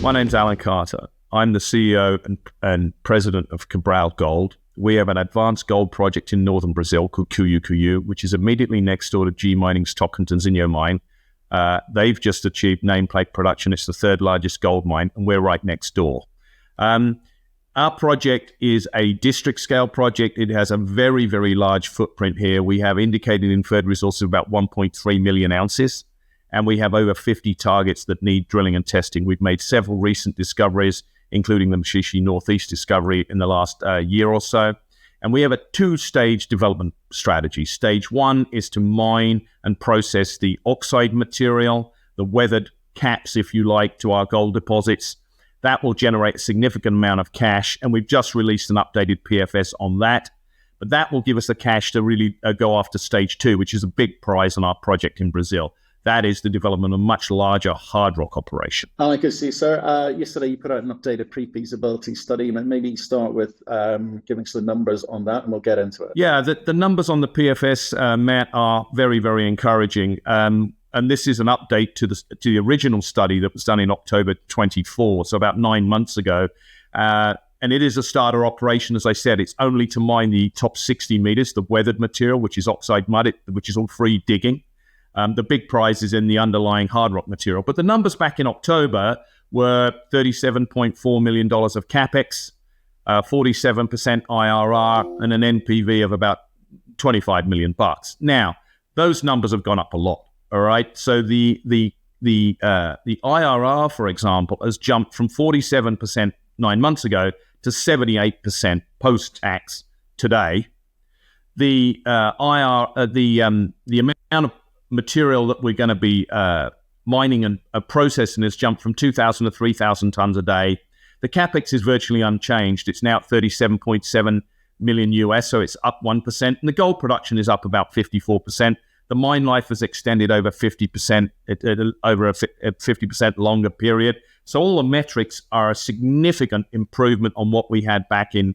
My name's Alan Carter. I'm the CEO and president of Cabral Gold. We have an advanced gold project in northern Brazil called Cuiu Cuiu, which is immediately next door to G Mining's Tocantinzinho mine. They've just achieved nameplate production. It's the third largest gold mine, and we're right next door. Our project is a district scale project. It has a very, very large footprint here. We have indicated inferred resources of about 1.3 million ounces, and we have over 50 targets that need drilling and testing. We've made several recent discoveries, including the Machichie Northeast discovery in the last year or so. And we have a two-stage development strategy. Stage one is to mine and process the oxide material, the weathered caps, if you like, to our gold deposits. That will generate a significant amount of cash, and we've just released an updated PFS on that. But that will give us the cash to really go after stage two, which is a big prize on our project in Brazil. That is the development of a much larger hard rock operation. I can see, sir. Yesterday you put out an updated pre-feasibility study. Maybe start with giving some numbers on that, and we'll get into it. Yeah, the numbers on the PFS, Matt, are very, very encouraging. And this is an update to the original study that was done in October 24, so about 9 months ago. And it is a starter operation, as I said. It's only to mine the top 60 meters, the weathered material, which is oxide mud, which is all free digging. The big prize is in the underlying hard rock material. But the numbers back in October were $37.4 million of CapEx, 47% IRR, and an NPV of about $25 million. Now, those numbers have gone up a lot, all right? So the IRR, for example, has jumped from 47% 9 months ago to 78% post-tax today. The amount of material that we're going to be mining and processing has jumped from 2,000 to 3,000 tons a day. The capex is virtually unchanged. It's now at 37.7 million US, so it's up 1%. And the gold production is up about 54%. The mine life has extended over 50%, over a 50% longer period. So all the metrics are a significant improvement on what we had back in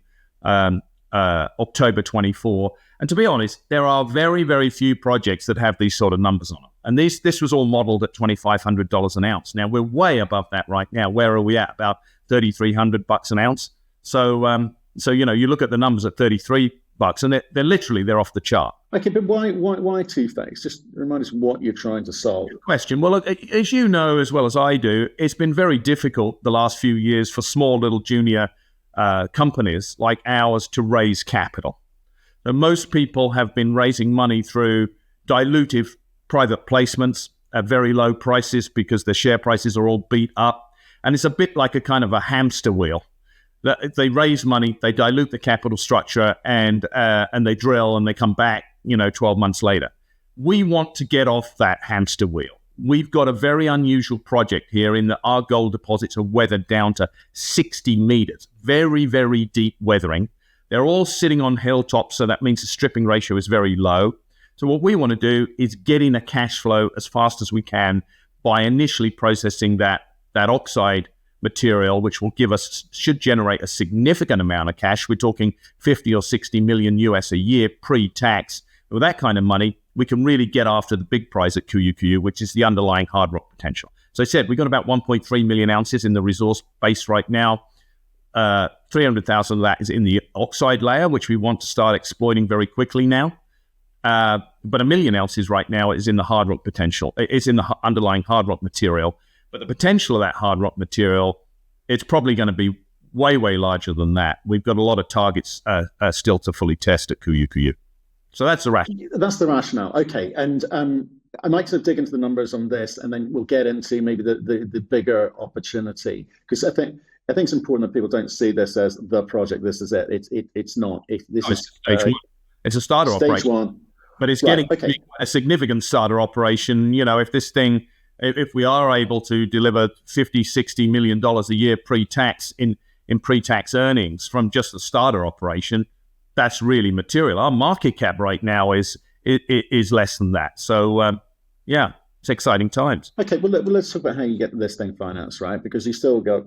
October 24. And to be honest, there are very, very few projects that have these sort of numbers on them. And this was all modeled at $2,500 an ounce. Now, we're way above that right now. Where are we at? About $3,300 an ounce. So you look at the numbers at $33, and they're off the chart. Okay, but why two-phase? Just remind us what you're trying to solve. Good question. Well, as you know as well as I do, it's been very difficult the last few years for small little junior companies like ours to raise capital. Now, most people have been raising money through dilutive private placements at very low prices because their share prices are all beat up. And it's a bit like a kind of a hamster wheel. They raise money, they dilute the capital structure, and they drill and they come back, 12 months later. We want to get off that hamster wheel. We've got a very unusual project here in that our gold deposits are weathered down to 60 meters, very, very deep weathering. They're all sitting on hilltops, so that means the stripping ratio is very low. So what we want to do is get in a cash flow as fast as we can by initially processing that oxide material, which will should generate a significant amount of cash. We're talking 50 or 60 million US a year pre-tax. With that kind of money, we can really get after the big prize at Cuiu Cuiu, which is the underlying hard rock potential. So I said, we've got about 1.3 million ounces in the resource base right now. 300,000 of that is in the oxide layer, which we want to start exploiting very quickly now. But 1 million ounces right now is in the hard rock potential. It's in the underlying hard rock material. But the potential of that hard rock material, it's probably going to be way, way larger than that. We've got a lot of targets still to fully test at Cuiu Cuiu. So that's the rationale. That's the rationale. Okay. And I might sort of dig into the numbers on this, and then we'll get into maybe the bigger opportunity. Because I think it's important that people don't see this as the project. This is it. It's not. This is stage one. It's a starter operation. Stage one. But it's getting a significant starter operation. If we are able to deliver $50, $60 million a year pre-tax in pre-tax earnings from just the starter operation, that's really material. Our market cap right now is less than that. So, it's exciting times. Okay, well, let's talk about how you get this thing financed, right? Because you still got,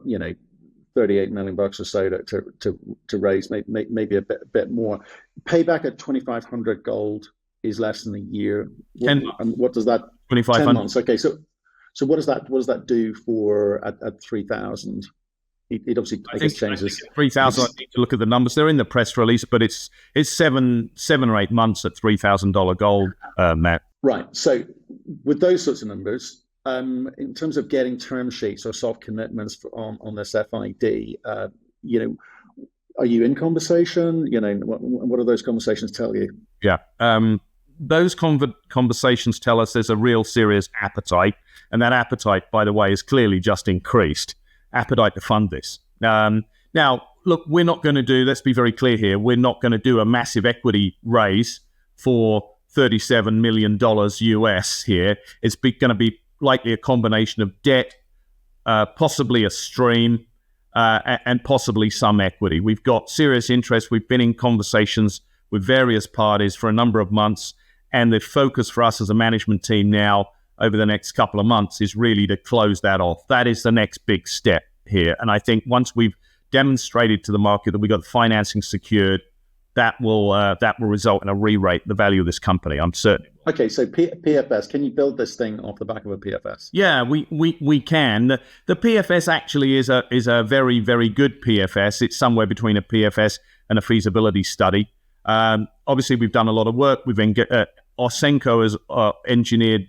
$38 million or so to raise, maybe a bit more. Payback at 2,500 gold is less than a year. 10 and what does that? 2,500. 10 months. Okay, so So what does that do for at 3,000? It obviously, I guess, changes. 3,000. I need to look at the numbers. They're in the press release, but it's 7 or 8 months at $3,000 gold, Matt. Right. So with those sorts of numbers, in terms of getting term sheets or soft commitments on this FID, are you in conversation? What do those conversations tell you? Yeah. Those conversations tell us there's a real serious appetite, and that appetite, by the way, is clearly just increased. Appetite to fund this. Now, look, we're not going to do, let's be very clear here, we're not going to do a massive equity raise for $37 million US here. It's going to be likely a combination of debt, possibly a stream, and possibly some equity. We've got serious interest. We've been in conversations with various parties for a number of months, and the focus for us as a management team now over the next couple of months is really to close that off. That is the next big step here. And I think once we've demonstrated to the market that we got the financing secured, that will result in a re-rate the value of this company, I'm certain. Okay, so PFS, can you build this thing off the back of a PFS? Yeah, we can. The PFS actually is a very, very good PFS. It's somewhere between a PFS and a feasibility study. Obviously, we've done a lot of work. Ausenco has engineered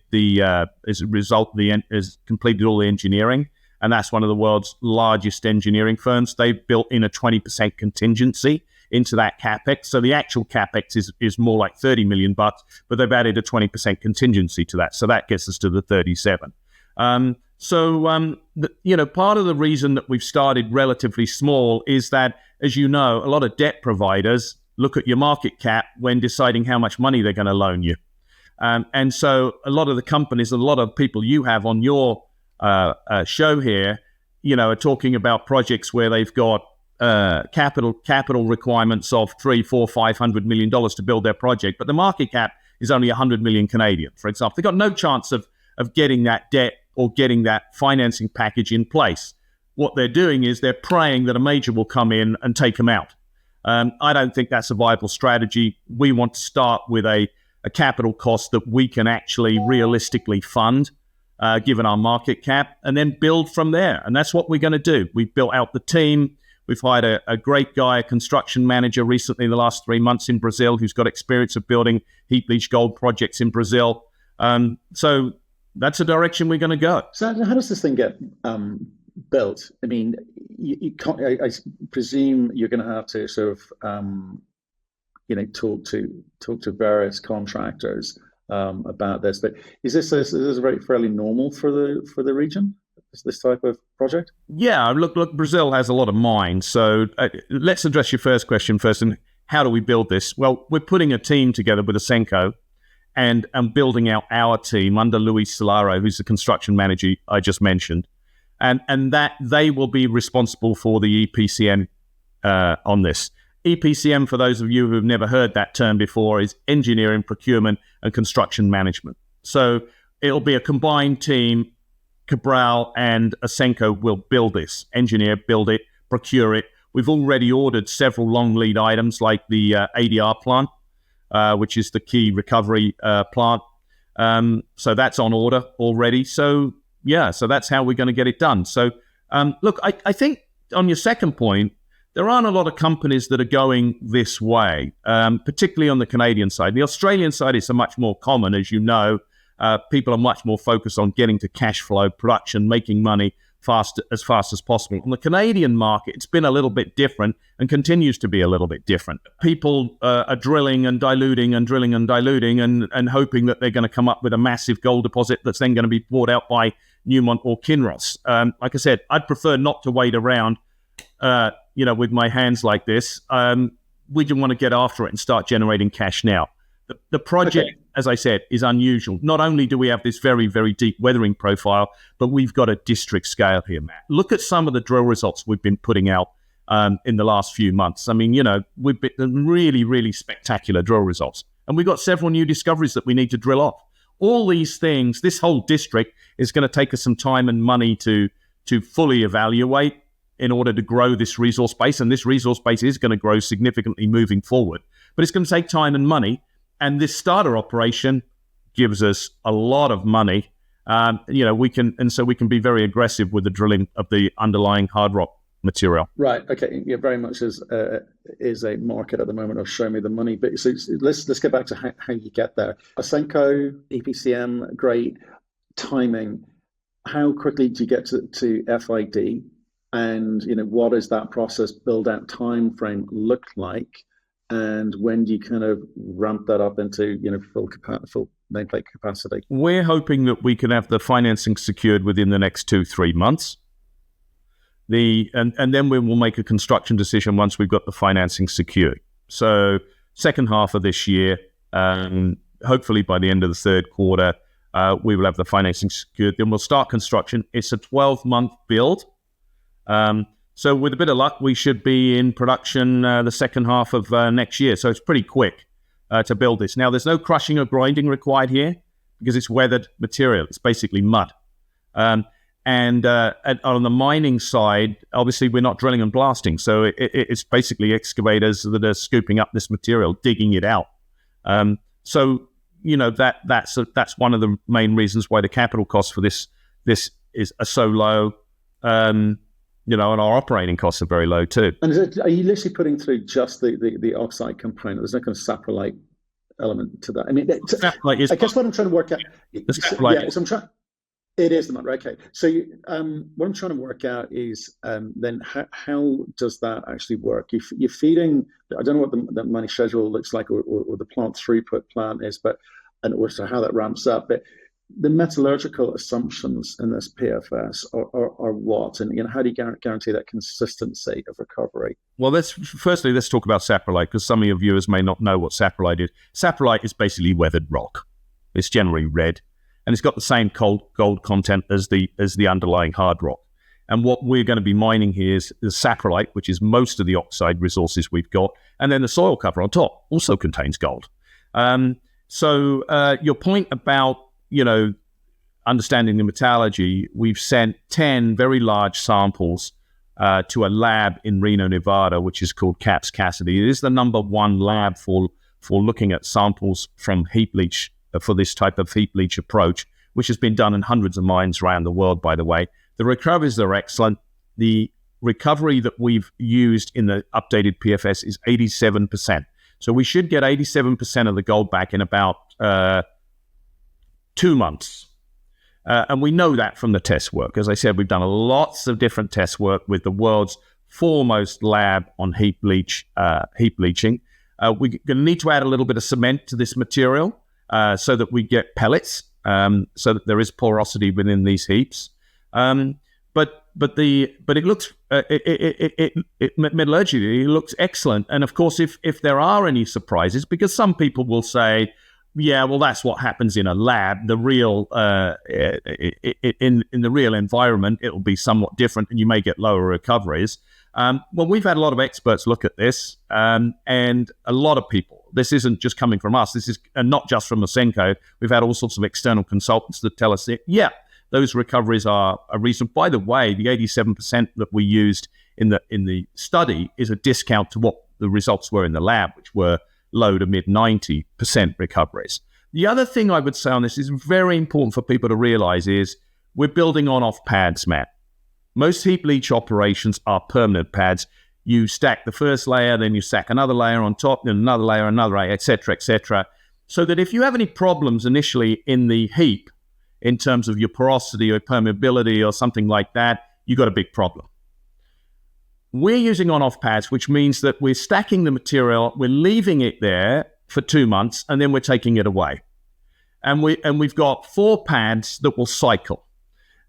has completed all the engineering, and that's one of the world's largest engineering firms. They've built in a 20% contingency into that capex. So the actual capex is more like $30 million, but they've added a 20% contingency to that. So that gets us to the 37. Part of the reason that we've started relatively small is that, as you know, a lot of debt providers look at your market cap when deciding how much money they're going to loan you. And so a lot of the companies, a lot of people you have on your show here, are talking about projects where they've got capital requirements of $300-500 million to build their project, but the market cap is only 100 million Canadian, for example. They've got no chance of getting that debt or getting that financing package in place. What they're doing is they're praying that a major will come in and take them out. I don't think that's a viable strategy. We want to start with a capital cost that we can actually realistically fund, given our market cap, and then build from there. And that's what we're going to do. We've built out the team. We've hired a great guy, a construction manager recently in the last 3 months in Brazil, who's got experience of building heap leach gold projects in Brazil. So that's the direction we're going to go. So how does this thing get built? I mean, you can't, I presume you're going to have to sort of, talk to various contractors about this. But is this very fairly normal for the region? This type of project? Yeah, look, Brazil has a lot of mines. So let's address your first question first. And how do we build this? Well, we're putting a team together with Ausenco and building out our team under Luis Solaro, who's the construction manager I just mentioned. And that they will be responsible for the EPCM on this. EPCM, for those of you who've never heard that term before, is engineering, procurement, and construction management. So it'll be a combined team. Cabral and Ausenco will build this, engineer, build it, procure it. We've already ordered several long lead items like the ADR plant, which is the key recovery plant. So that's on order already. So that's how we're going to get it done. So look, I think on your second point, there aren't a lot of companies that are going this way, particularly on the Canadian side. The Australian side is so much more common, as you know. People are much more focused on getting to cash flow, production, making money as fast as possible. On the Canadian market, it's been a little bit different and continues to be a little bit different. People are drilling and diluting and drilling and diluting and hoping that they're going to come up with a massive gold deposit that's then going to be bought out by Newmont or Kinross. Like I said, I'd prefer not to wait around, with my hands like this. We just want to get after it and start generating cash now. The project, as I said, is unusual. Not only do we have this very, very deep weathering profile, but we've got a district scale here, Matt. Look at some of the drill results we've been putting out in the last few months. I mean, we've been really, really spectacular drill results. And we've got several new discoveries that we need to drill off. All these things, this whole district is going to take us some time and money to fully evaluate in order to grow this resource base. And this resource base is going to grow significantly moving forward. But it's going to take time and money. And this starter operation gives us a lot of money we can be very aggressive with the drilling of the underlying hard rock material. Right. Okay. Yeah. Very much is a market at the moment of show me the money. But so let's get back to how you get there. Ausenco, EPCM, great timing. How quickly do you get to FID? And what does that process build out time frame look like? And when do you kind of ramp that up into full nameplate capacity? We're hoping that we can have the financing secured within the next 2-3 months. And then we will make a construction decision once we've got the financing secured. So second half of this year, hopefully by the end of the third quarter, we will have the financing secured. Then we'll start construction. It's a 12-month build. So with a bit of luck, we should be in production the second half of next year. So it's pretty quick to build this. Now, there's no crushing or grinding required here because it's weathered material. It's basically mud. And on the mining side, obviously, we're not drilling and blasting. So it's basically excavators that are scooping up this material, digging it out. So that's one of the main reasons why the capital cost for this is so low. And our operating costs are very low too. And are you literally putting through just the oxide component? There's no kind of saprolite element to that. I mean, I guess what I'm trying to work out. It is the mud, right? Okay. So what I'm trying to work out is then how does that actually work? You're feeding. I don't know what the money schedule looks like, or the plant throughput plan is, and also how that ramps up, but the metallurgical assumptions in this PFS are what, and how do you guarantee that consistency of recovery? Well, let's talk about saprolite, because some of your viewers may not know what saprolite is. Saprolite is basically weathered rock. It's generally red, and it's got the same gold content as the underlying hard rock. And what we're going to be mining here is the saprolite, which is most of the oxide resources we've got, and then the soil cover on top also contains gold. So your point about understanding the metallurgy, we've sent 10 very large samples to a lab in Reno, Nevada, which is called CAPS Cassidy. It is the number one lab for looking at samples from heap leach for this type of heap leach approach, which has been done in hundreds of mines around the world, by the way. The recoveries are excellent. The recovery that we've used in the updated PFS is 87%. So we should get 87% of the gold back in about 2 months. And we know that from the test work. As I said, we've done lots of different test work with the world's foremost lab on heap leaching. We're going to need to add a little bit of cement to this material so that we get pellets, so that there is porosity within these heaps. But it looks metallurgically it looks excellent. And of course, if there are any surprises, because some people will say, yeah, well, that's what happens in a lab. The real in the real environment, it will be somewhat different, and you may get lower recoveries. Well, we've had a lot of experts look at this, and a lot of people. This isn't just coming from us. This is not just from Ausenco. We've had all sorts of external consultants that tell us that, yeah, those recoveries are a reason. By the way, the 87% that we used in the study is a discount to what the results were in the lab, which were low to mid 90% recoveries. The other thing I would say on this is very important for people to realize is we're building on-off pads, Matt. Most heap leach operations are permanent pads. You stack the first layer, then you stack another layer on top, then another layer, et cetera, so that if you have any problems initially in the heap in terms of your porosity or permeability or something like that, you've got a big problem. We're using on-off pads, which means that we're stacking the material, we're leaving it there for 2 months, and then we're taking it away. And we've got 4 pads that will cycle.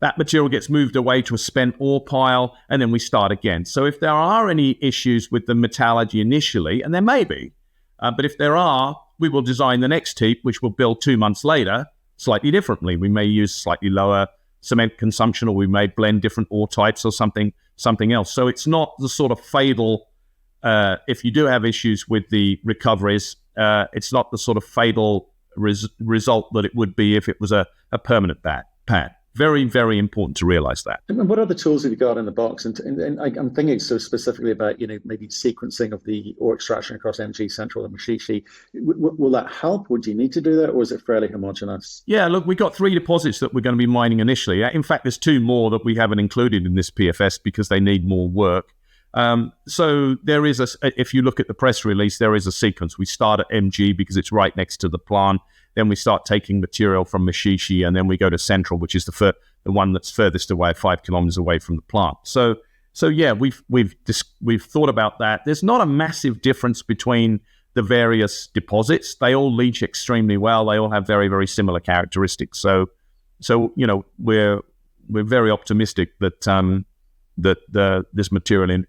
That material gets moved away to a spent ore pile, and then we start again. So if there are any issues with the metallurgy initially, and there may be, but if there are, we will design the next heap, which we'll build 2 months later, slightly differently. We may use slightly lower cement consumption, or we may blend different ore types or something else. So it's not the sort of fatal, if you do have issues with the recoveries, it's not the sort of fatal result that it would be if it was a permanent pad. Very, very important to realize that. And what other tools have you got in the box? And I'm thinking so specifically about, maybe sequencing of the ore extraction across MG Central and Machichie. Will that help? Would you need to do that, or is it fairly homogeneous? Yeah, look, we've got 3 deposits that we're going to be mining initially. In fact, there's 2 more that we haven't included in this PFS because they need more work. So there is if you look at the press release, there is a sequence. We start at MG because it's right next to the plant. Then we start taking material from Machichie, and then we go to Central, which is the one that's furthest away, 5 kilometers away from the plant. So yeah, we've thought about that. There's not a massive difference between the various deposits. They all leach extremely well. They all have very, very similar characteristics. So we're very optimistic that this material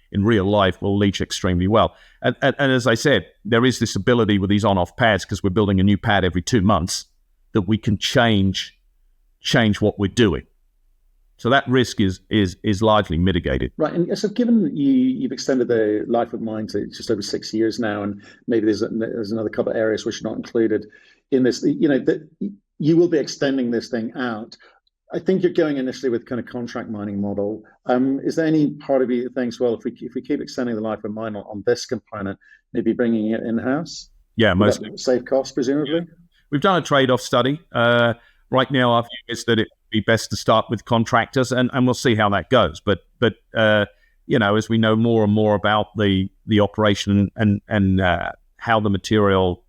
in real life will leach extremely well. And as I said, there is this ability with these on-off pads, because we're building a new pad every 2 months, that we can change what we're doing. So that risk is largely mitigated. Right. And so given that you've extended the life of mine to just over 6 years now, and maybe there's another couple of areas which are not included in this, that you will be extending this thing out. I think you're going initially with kind of contract mining model. Is there any part of you that thinks, well, if we keep extending the life of mine on this component, maybe bringing it in-house? Yeah, mostly. Save costs, presumably? Yeah. We've done a trade-off study. Right now, our view is that it would be best to start with contractors, and we'll see how that goes. But as we know more and more about the operation and how the material,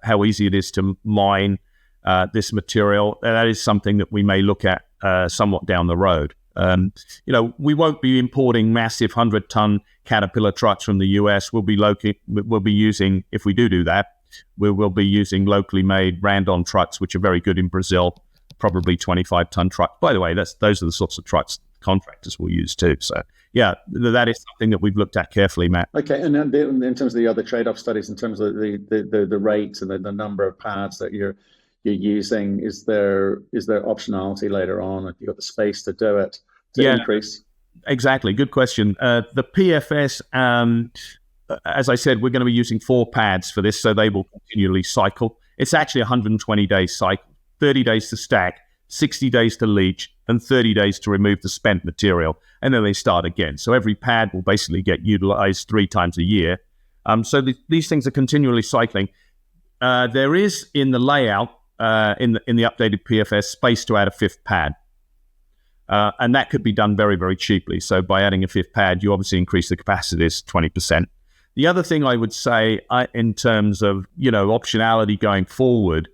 how easy it is to mine this material, that is something that we may look at somewhat down the road. We won't be importing massive 100-ton Caterpillar trucks from the US. We'll be using, if we do that, we will be using locally made Randon trucks, which are very good in Brazil, probably 25-ton trucks. By the way, those are the sorts of trucks contractors will use too. So yeah, that is something that we've looked at carefully, Matt. Okay, and then in terms of the other trade-off studies, in terms of the rates and the number of pads that you're using, is there optionality later on if you've got the space to do it to increase? Exactly, good question. The PFS, as I said, we're going to be using 4 pads for this, so they will continually cycle. It's actually a 120-day cycle, 30 days to stack, 60 days to leach, and 30 days to remove the spent material, and then they start again. So every pad will basically get utilized 3 times a year. So these things are continually cycling. There is in the layout, in the updated PFS, space to add a 5th pad. And that could be done very, very cheaply. So by adding a 5th pad, you obviously increase the capacity 20%. The other thing I would say in terms of, optionality going forward,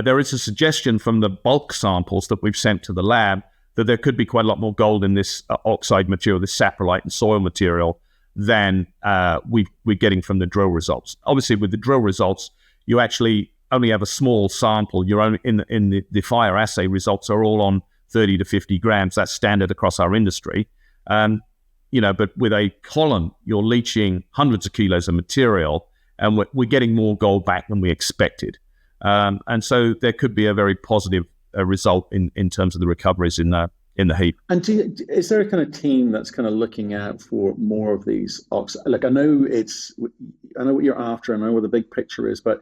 there is a suggestion from the bulk samples that we've sent to the lab that there could be quite a lot more gold in this oxide material, this saprolite and soil material, than we're getting from the drill results. Obviously, with the drill results, you actually only have a small sample. You're only in the fire assay results are all on 30 to 50 grams. That's standard across our industry. But with a column, you're leaching hundreds of kilos of material, and we're getting more gold back than we expected. And so there could be a very positive result in terms of the recoveries in the heap. And is there a kind of team that's kind of looking out for more of these oxides? Like I know what you're after, and I know what the big picture is, but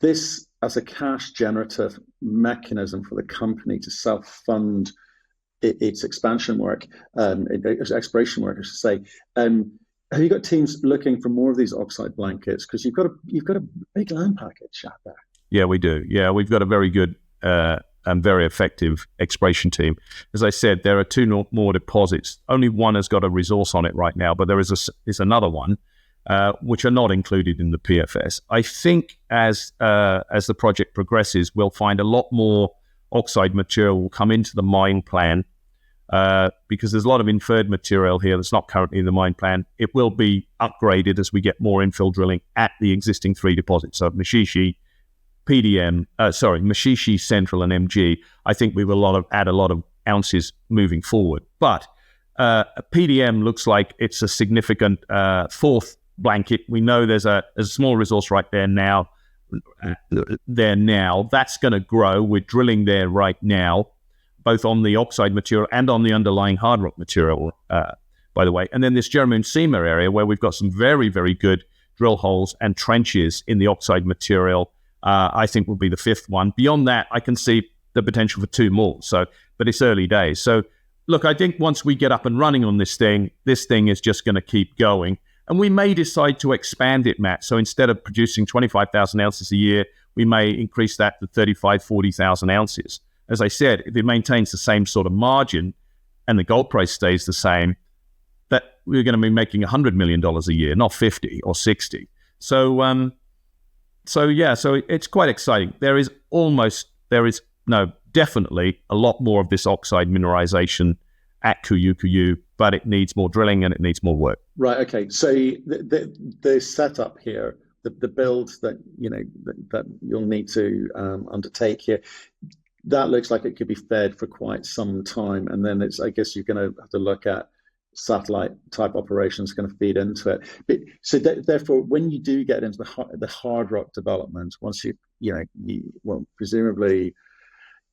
this as a cash generative mechanism for the company to self-fund its expansion work, its exploration work, I should say. Have you got teams looking for more of these oxide blankets? Because you've got a big land package out there. Yeah, we do. Yeah, we've got a very good and very effective exploration team. As I said, there are 2 more deposits. Only one has got a resource on it right now, but there is another one, which are not included in the PFS. I think as the project progresses, we'll find a lot more oxide material will come into the mine plan, because there's a lot of inferred material here that's not currently in the mine plan. It will be upgraded as we get more infill drilling at the existing 3 deposits. So Machichie, Machichie Central and MG. I think we will add a lot of ounces moving forward. But PDM looks like it's a significant 4th blanket. We know there's a small resource right there now. That's going to grow. We're drilling there right now, both on the oxide material and on the underlying hard rock material, by the way. And then this Jeramoon-Sema area where we've got some very, very good drill holes and trenches in the oxide material, I think will be the 5th one. Beyond that, I can see the potential for 2 more. So, but it's early days. So, look, I think once we get up and running on this thing is just going to keep going. And we may decide to expand it, Matt. So instead of producing 25,000 ounces a year, we may increase that to 35, 40,000 ounces. As I said, if it maintains the same sort of margin and the gold price stays the same, that we're going to be making $100 million a year, not 50 or 60. So it's quite exciting. There is definitely a lot more of this oxide mineralization at Cuiu Cuiu, but it needs more drilling and it needs more work. Right. Okay. So the setup here, the build that that you'll need to undertake here, that looks like it could be fed for quite some time, and then I guess you're going to have to look at satellite type operations going to feed into it. But so therefore, when you do get into the hard rock development, once you presumably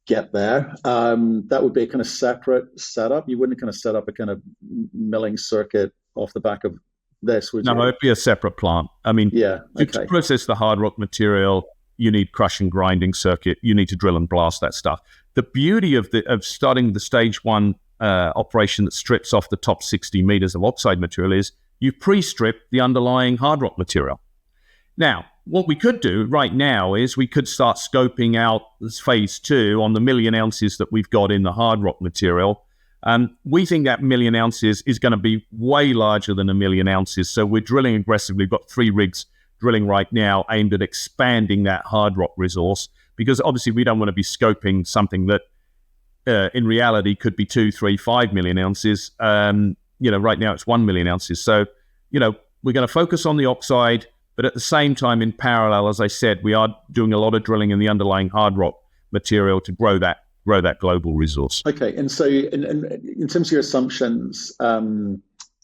get there, that would be a kind of separate setup. You wouldn't kind of set up a kind of milling circuit off the back of this, would you? No, it'd be a separate plant. I mean, to process the hard rock material, you need crush and grinding circuit. You need to drill and blast that stuff. The beauty of starting the stage 1 operation that strips off the top 60 meters of oxide material is you pre-strip the underlying hard rock material. Now, what we could do right now is we could start scoping out this phase 2 on the 1 million ounces that we've got in the hard rock material. We think that 1 million ounces is going to be way larger than 1 million ounces. So we're drilling aggressively. We've got 3 rigs drilling right now aimed at expanding that hard rock resource, because obviously we don't want to be scoping something that in reality could be 2, 3, 5 million ounces. Right now it's 1 million ounces. So, we're going to focus on the oxide, but at the same time, in parallel, as I said, we are doing a lot of drilling in the underlying hard rock material to grow that global resource. Okay, and so in terms of your assumptions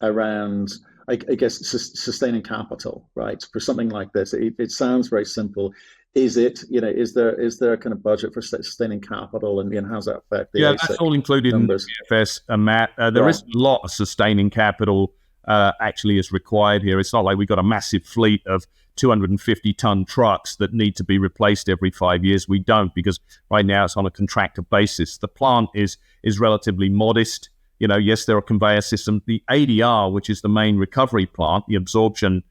around, I guess, sustaining capital, right, for something like this, it sounds very simple. Is it, is there a kind of budget for sustaining capital, and how does that affect the ASIC that's all included numbers? In the PFS, Matt. There is a lot of sustaining capital actually is required here. It's not like we've got a massive fleet of 250-ton trucks that need to be replaced every 5 years. We don't, because right now it's on a contractor basis. The plant is relatively modest. Yes, there are conveyor systems. The ADR, which is the main recovery plant, the absorption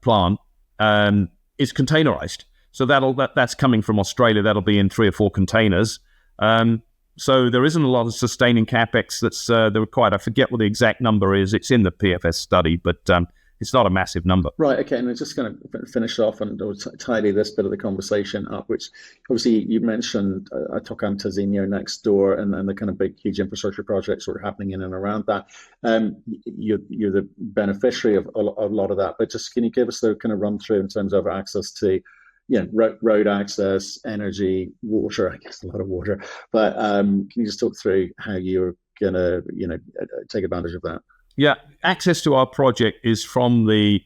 plant, is containerized. So that's coming from Australia. That'll be in 3 or 4 containers. So there isn't a lot of sustaining capex that's required. I forget what the exact number is. It's in the PFS study, but it's not a massive number. Right. Okay. And I'm just going to finish off and tidy this bit of the conversation up, which obviously you mentioned Tocam Tazinho next door, and the kind of big, huge infrastructure projects sort of happening in and around that. You're the beneficiary of a lot of that. But just can you give us the kind of run through in terms of access to road access, energy, water, I guess a lot of water. But can you just talk through how you're going to, take advantage of that? Yeah, access to our project is from the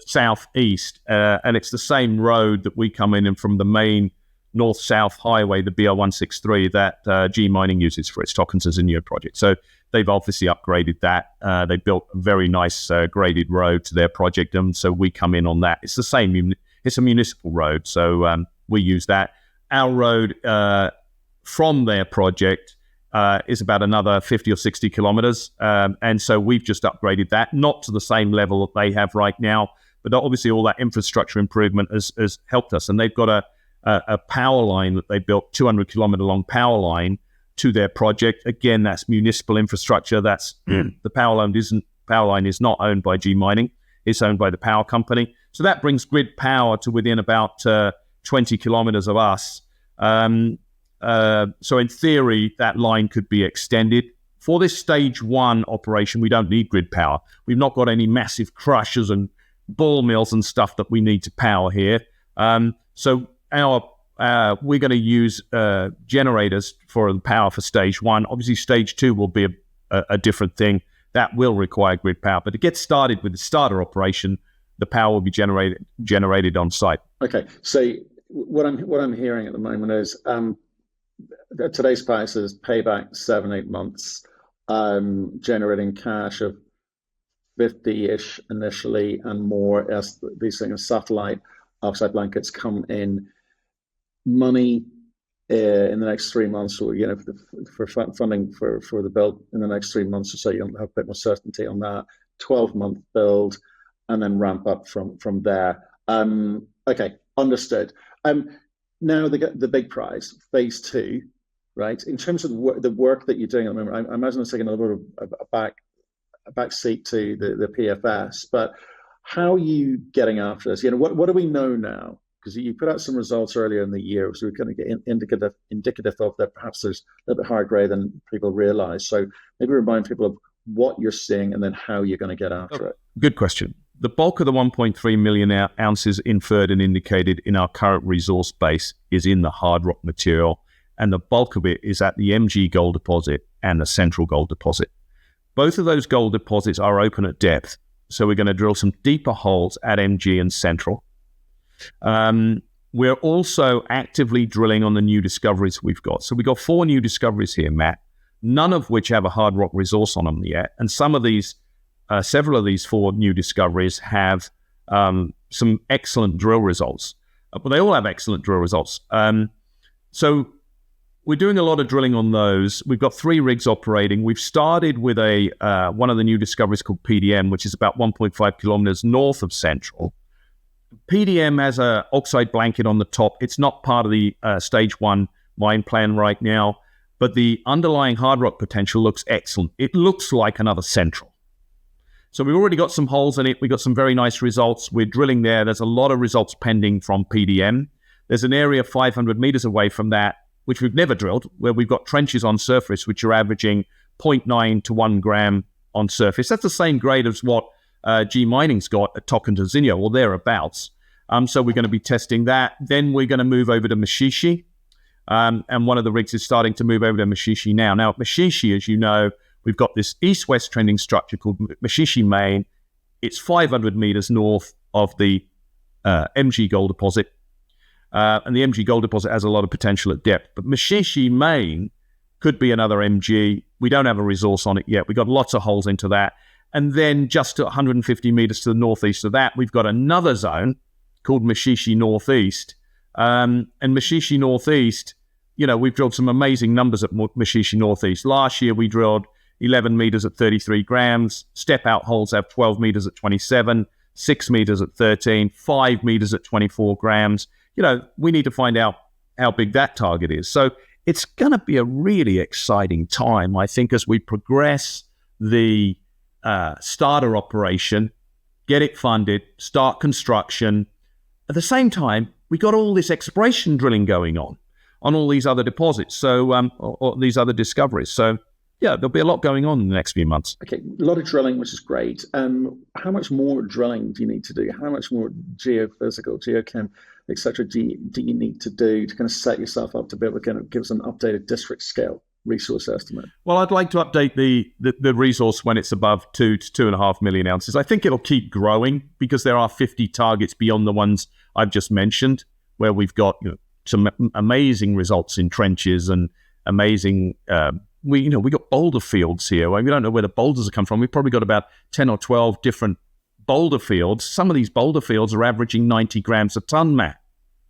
southeast, and it's the same road that we come in and from the main north-south highway, the BR-163, that G Mining uses for its Tocam Tazinho project. So they've obviously upgraded that. They built a very nice graded road to their project, and so we come in on that. It's the same. It's a municipal road, so we use that. Our road from their project is about another 50 or 60 kilometers, and so we've just upgraded that, not to the same level that they have right now, but obviously all that infrastructure improvement has helped us. And they've got a power line that they built, 200-kilometer long power line to their project. Again, that's municipal infrastructure. That's the power line is not owned by G Mining. It's owned by the power company. So that brings grid power to within about 20 kilometers of us. So in theory, that line could be extended. For this stage 1 operation, we don't need grid power. We've not got any massive crushers and ball mills and stuff that we need to power here. So we're going to use generators for the power for stage 1. Obviously, stage 2 will be a different thing. That will require grid power. But to get started with the starter operation, the power will be generated on site. Okay. So what I'm hearing at the moment is today's price is payback 7-8 months, generating cash of 50-ish initially and more as these things, satellite oxide blankets come in. Money in the next 3 months, or for funding for the build in the next 3 months or so. You'll have a bit more certainty on that. 12-month build, and then ramp up from there. Okay, understood. Now the big prize, phase 2, right? In terms of the work that you're doing at the moment, I imagine it's taking a little bit of a back seat to the PFS, but how are you getting after this? What do we know now? Because you put out some results earlier in the year, so we kind of get indicative of that perhaps there's a little bit higher grade than people realize. So maybe remind people of what you're seeing and then how you're going to get after it. Good question. The bulk of the 1.3 million ounces inferred and indicated in our current resource base is in the hard rock material, and the bulk of it is at the MG gold deposit and the central gold deposit. Both of those gold deposits are open at depth, so we're going to drill some deeper holes at MG and central. We're also actively drilling on the new discoveries we've got. So we've got 4 new discoveries here, Matt, none of which have a hard rock resource on them yet. And several of these 4 new discoveries have some excellent drill results. But they all have excellent drill results. So we're doing a lot of drilling on those. We've got 3 rigs operating. We've started with one of the new discoveries called PDM, which is about 1.5 kilometers north of central. PDM has an oxide blanket on the top. It's not part of the stage 1 mine plan right now, but the underlying hard rock potential looks excellent. It looks like another central. So we've already got some holes in it. We've got some very nice results. We're drilling there. There's a lot of results pending from PDM. There's an area 500 meters away from that, which we've never drilled, where we've got trenches on surface, which are averaging 0.9 to 1 gram on surface. That's the same grade as what G Mining's got at Tocantinzinho, or thereabouts. So we're going to be testing that. Then we're going to move over to Machichie. And one of the rigs is starting to move over to Machichie now. Now, at Machichie, as you know, we've got this east-west trending structure called Machichie Main. It's 500 meters north of the MG gold deposit. And the MG gold deposit has a lot of potential at depth. But Machichie Main could be another MG. We don't have a resource on it yet. We've got lots of holes into that. And then just 150 meters to the northeast of that, we've got another zone called Machichie Northeast. And Machichie Northeast, we've drilled some amazing numbers at Machichie Northeast. Last year, we drilled 11 meters at 33 grams. Step-out holes have 12 meters at 27, 6 meters at 13, 5 meters at 24 grams. We need to find out how big that target is. So it's going to be a really exciting time, I think, as we progress the starter operation, get it funded, start construction. At the same time, we got all this exploration drilling going on all these other deposits, so or these other discoveries. So yeah, there'll be a lot going on in the next few months. Okay, a lot of drilling, which is great. How much more drilling do you need to do? How much more geophysical, geochem, etc. do you need to do to kind of set yourself up to be able to kind of give us an updated district scale resource estimate? Well, I'd like to update the resource when it's above 2 to 2.5 million ounces. I think it'll keep growing because there are 50 targets beyond the ones I've just mentioned, where we've got some amazing results in trenches and amazing. We got boulder fields here. We don't know where the boulders have come from. We've probably got about 10 or 12 different boulder fields. Some of these boulder fields are averaging 90 grams a ton, Matt.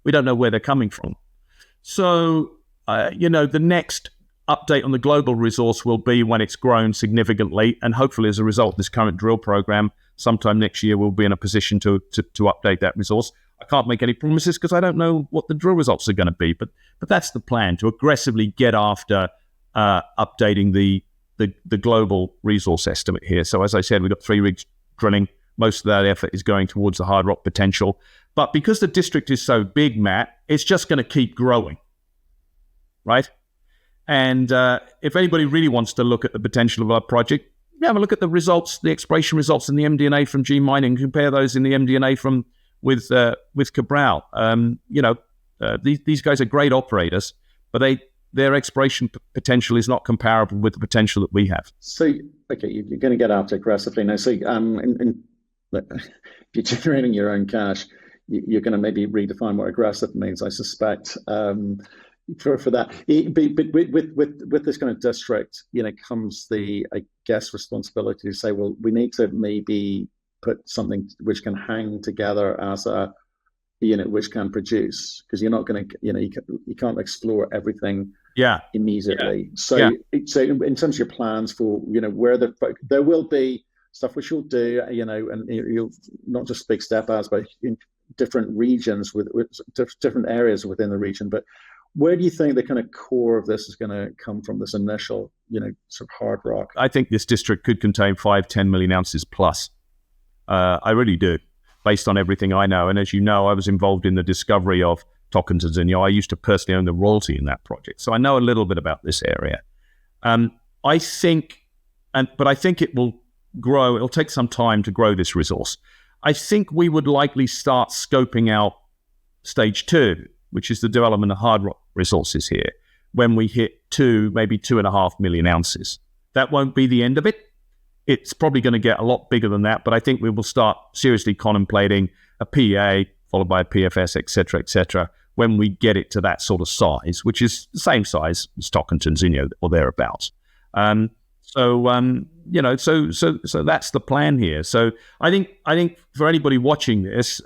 We don't know where they're coming from. So, the next update on the global resource will be when it's grown significantly, and hopefully as a result of this current drill program, sometime next year we'll be in a position to update that resource. I can't make any promises because I don't know what the drill results are going to be, but that's the plan, to aggressively get after updating the global resource estimate here. So as I said, we've got 3 rigs drilling. Most of that effort is going towards the hard rock potential. But because the district is so big, Matt, it's just going to keep growing, right? And if anybody really wants to look at the potential of our project, have a look at the results, the exploration results in the MD&A from G Mining, compare those in the MD&A with Cabral. These guys are great operators, but their exploration potential is not comparable with the potential that we have. So, okay, you're going to get after aggressively now. So, if you're generating your own cash, you're going to maybe redefine what aggressive means, I suspect, for that. But with this kind of district, comes the, I guess, responsibility to say, well, we need to maybe put something which can hang together as a which can produce, because you're not going to, you can't explore everything Yeah. immediately. So, Yeah. so in terms of your plans for, where there will be stuff which you'll do, and you'll not just big step outs, but in different regions with different areas within the region. But where do you think the kind of core of this is going to come from, this initial, sort of hard rock? I think this district could contain 5-10 million ounces plus. I really do, based on everything I know. And as you know, I was involved in the discovery of Tocantinzinho. I used to personally own the royalty in that project. So I know a little bit about this area. I think it will grow. It'll take some time to grow this resource. I think we would likely start scoping out stage 2, which is the development of hard rock resources here, when we hit 2, maybe 2.5 million ounces. That won't be the end of it. It's probably going to get a lot bigger than that, but I think we will start seriously contemplating a PEA, followed by a PFS, et cetera, when we get it to that sort of size, which is the same size as Tocantinzinho or thereabouts. So that's the plan here. So I think for anybody watching this,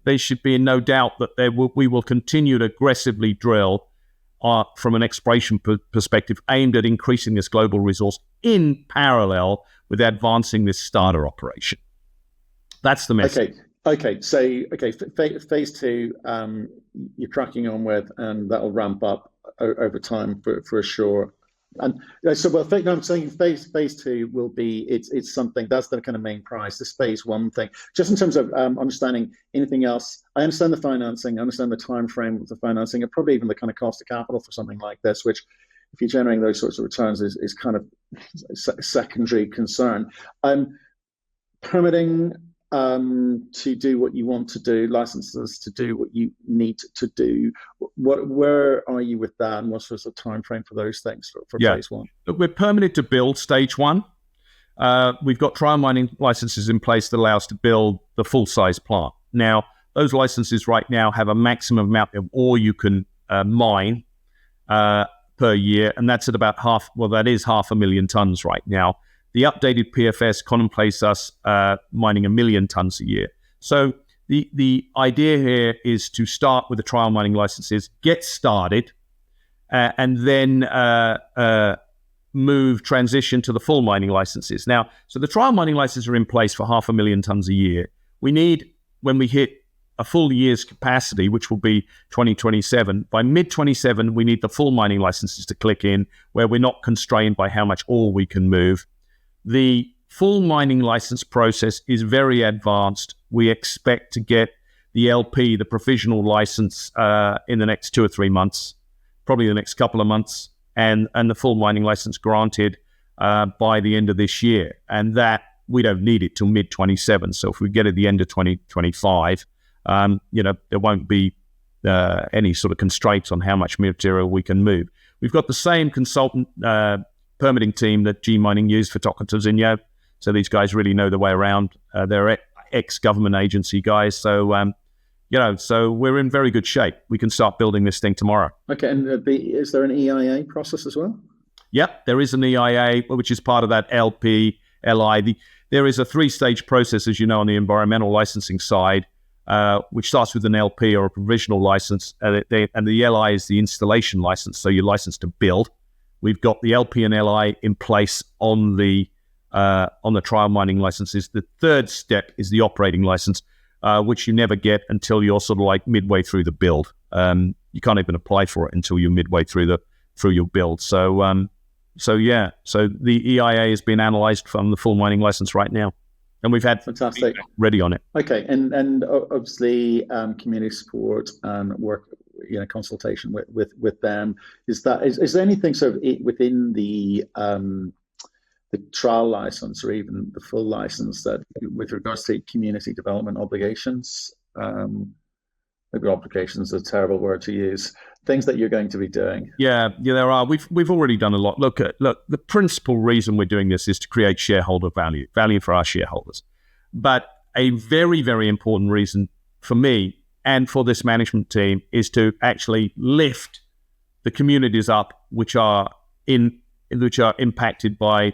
there should be no doubt that we will continue to aggressively drill from an exploration perspective aimed at increasing this global resource in parallel with advancing this starter operation. That's the message. Okay. So, phase 2, you're tracking on with, and that'll ramp up over time for sure. And so, I'm saying phase 2 will be, it's something that's the kind of main prize. This phase 1 thing, just in terms of understanding anything else. I understand the financing, I understand the time frame of the financing, and probably even the kind of cost of capital for something like this, which, if you're generating those sorts of returns, is kind of a secondary concern. Permitting to do what you want to do, licenses to do what you need to do. Where are you with that, and what's the sort of time frame for those things for phase 1? Look, we're permitted to build stage 1. We've got trial mining licenses in place that allow us to build the full-size plant. Now, those licenses right now have a maximum amount of ore you can mine per year, and that's at about that is 500,000 tons right now. The updated PFS contemplates us mining 1 million tons a year. So the idea here is to start with the trial mining licenses, get started, and then transition to the full mining licenses. Now, so the trial mining licenses are in place for 500,000 tons a year. We need, when we hit a full year's capacity, which will be 2027, by mid-27, we need the full mining licenses to click in, where we're not constrained by how much ore we can move. The full mining license process is very advanced. We expect to get the LP, the provisional license, in the next 2 or 3 months, probably the next couple of months, and the full mining license granted by the end of this year. And that, we don't need it till mid-27. So if we get it at the end of 2025, there won't be any sort of constraints on how much material we can move. We've got the same consultant permitting team that G Mining used for Tocantinzinho. So these guys really know the way around. They're ex-government agency guys. So, so we're in very good shape. We can start building this thing tomorrow. Okay, and is there an EIA process as well? Yep, there is an EIA, which is part of that LP, LI. There is a 3-stage process, as you know, on the environmental licensing side, which starts with an LP or a provisional license, and the LI is the installation license, so you're licensed to build. We've got the LP and LI in place on the trial mining licenses. The third step is the operating license, which you never get until you're sort of like midway through the build. You can't even apply for it until you're midway through your build. So the EIA has been analysed from the full mining license right now, and we've had fantastic ready on it. Okay, and obviously community support and work, consultation with them. Is there anything sort of within the trial license or even the full license that, with regards to community development obligations, maybe obligations is a terrible word to use, things that you're going to be doing? Yeah, there are. We've already done a lot. Look, the principal reason we're doing this is to create shareholder value for our shareholders. But a very, very important reason for me and for this management team is to actually lift the communities up which are impacted by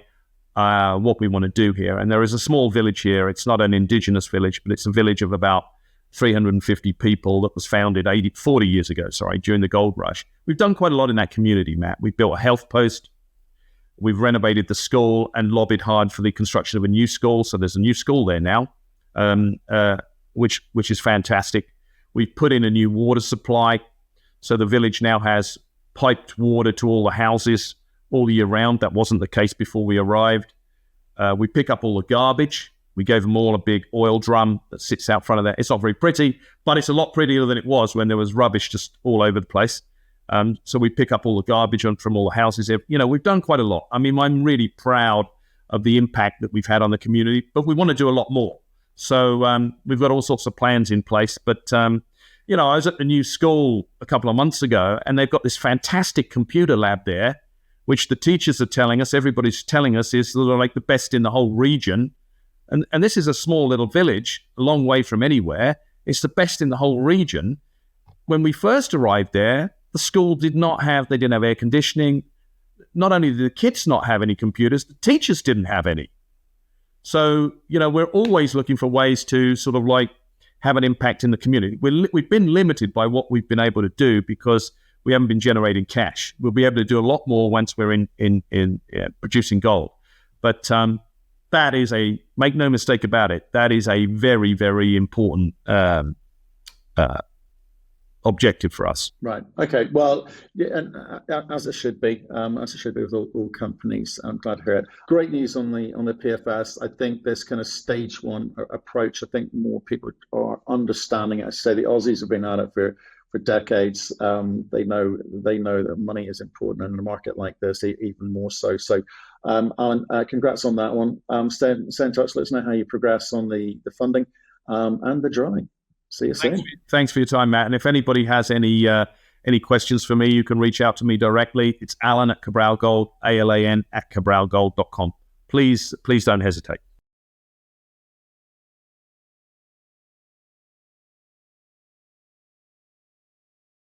what we want to do here. And there is a small village here. It's not an indigenous village, but it's a village of about 350 people that was founded 40 years ago, during the gold rush. We've done quite a lot in that community, Matt. We've built a health post. We've renovated the school and lobbied hard for the construction of a new school. So there's a new school there now, which is fantastic. We've put in a new water supply. So the village now has piped water to all the houses all year round. That wasn't the case before we arrived. We pick up all the garbage. We gave them all a big oil drum that sits out front of there. It's not very pretty, but it's a lot prettier than it was when there was rubbish just all over the place. So we pick up all the garbage from all the houses. We've done quite a lot. I mean, I'm really proud of the impact that we've had on the community, but we want to do a lot more. So we've got all sorts of plans in place. But, I was at the new school a couple of months ago, and they've got this fantastic computer lab there, which the teachers are telling us, everybody's telling us, is like the best in the whole region. And this is a small little village, a long way from anywhere. It's the best in the whole region. When we first arrived there, the school didn't have air conditioning. Not only did the kids not have any computers, the teachers didn't have any. So, we're always looking for ways to sort of like have an impact in the community. We've been limited by what we've been able to do because we haven't been generating cash. We'll be able to do a lot more once we're in producing gold. But that is make no mistake about it, that is a very, very important objective for us. Right. Okay. Well, yeah, and as it should be with all companies. I'm glad to hear it. Great news on the PFS. I think this kind of stage one approach, I think more people are understanding it. I say the Aussies have been at it for decades. They know that money is important in a market like this, even more so. So, Alan, congrats on that one. Stay in touch. Let us know how you progress on the funding and the drilling. See you soon. Thanks for your time, Matt. And if anybody has any questions for me, you can reach out to me directly. It's Alan at Cabral Gold, ALAN at cabralgold.com. Please don't hesitate.